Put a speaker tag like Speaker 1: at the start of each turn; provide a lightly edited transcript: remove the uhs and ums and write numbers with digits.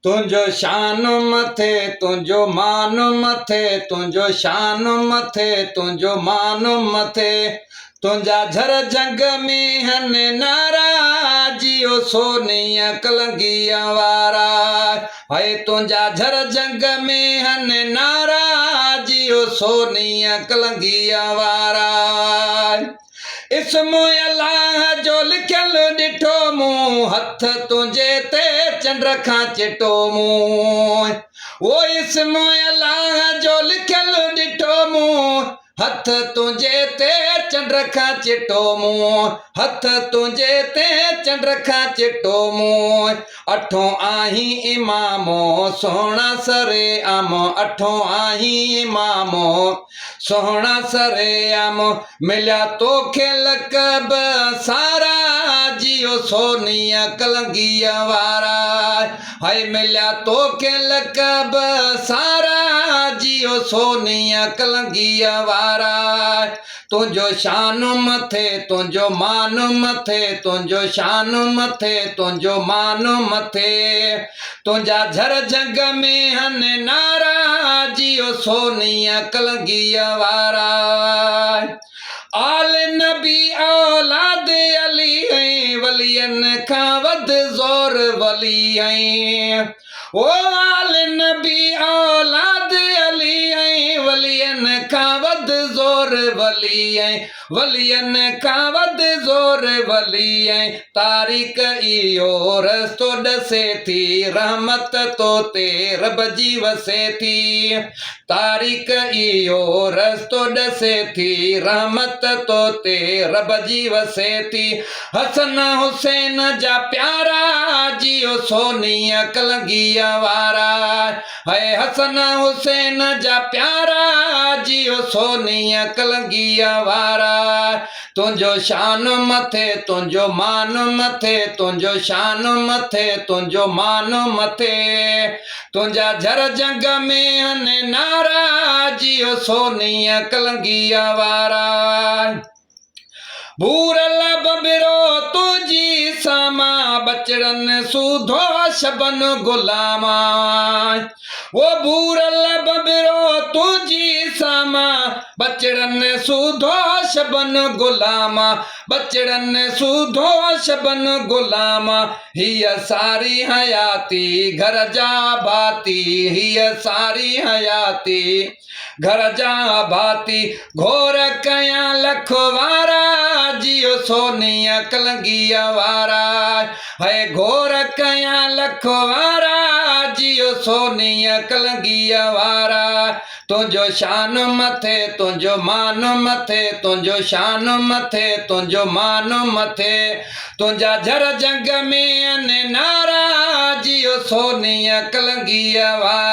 Speaker 1: तुंहिंजो शान मथे तुंहिंजो मान मथे तुंहिंजो शान मथे तुंहिंजो मान मथे तुंहिंजा झर जंग में हन नारा जियो सोनीअ कलंगीअ वारा हाय तुंहिंजा झर जंग में हन नारा जियो सोनीअ कलंगीअ वारा इस्मो अल्लाह जो लिखियल ॾिठो मूं हथ तुंहिंजे ते चंड खां चिटो मूं वो इस्मो अल्लाह जो लिखियल ॾिठो मूं हथ तुंहिंजे ते चंड खां चिटो मूं हथ तुंहिंजे ते चंड खां चिटो मूं अठों आहीं इमामो सोहणा सरे आम अठों आहीं इमामो सोहणा सरे आम मिलिया तोखे लक़ब सारा जियो सोनीअ कलंगीअ वारा हाय मिलिया तोखे लक़ब सारा जियो सोनीअ कलंगीअ वारा तुंहिंजो शान मथे तुंहिंजो मान मथे तुंहिंजो शान मथे तुंहिंजो मान मथे तुंहिंजा झर जंग में हन नारा जियो सोनीअ कलंगीअ वारा आल नबी औलाद अली ऐं वलियनि खां वध ज़ोर वली ऐं ओ आल नबी औलाद अली ऐं वलियनि खां वध ज़ोर वली ऐं वलियनि खां वध ज़ोर वली ऐं तारीख़ इहो रस्तो ॾसे थी रहमत तो ते रब जी वसे थी तारीख़ इहो रस्तो ॾसे थी रहमत तो ते रब जी वसे थी हसन हुसैन जा प्यारा जियो सोनीअ कलंगीअ वारा है हसन हुसैन जा प्यारा जियो सोनीअ कलंगीअ वारा तुंहिंजो शान मथे तुंहिंजो मान मथे तुंहिंजो शान मथे तुंहिंजो मान मथे तुंहिंजा झर जंग में हन नारा जियो सोनीअ कलंगीअ वारा बूरल बबिरो तुंहिंजी सामा बचड़नि सूधो शबन गुलामा वो बूरल बबिरो तुंहिंजी सामा बचड़नि सूधो शबन गुलामा बचड़नि सूधो शबन गुलामा हीअ सारी हयाती घर जा भाती हीअ सारी हयाती घर जा भाती घोर कयां लख वारा जियो सोनीअ कलंगीअ वारा है घोर कयां लख वारा जियो सोनीअ कलंगीअ वारा तुंहिंजो शान मथे तुंहिंजो मान मथे तुंहिंजो शान मथे तुंहिंजो मान मथे तुंहिंजा झर जंग में अन नारा जियो सोनीअ कलंगीअ वारा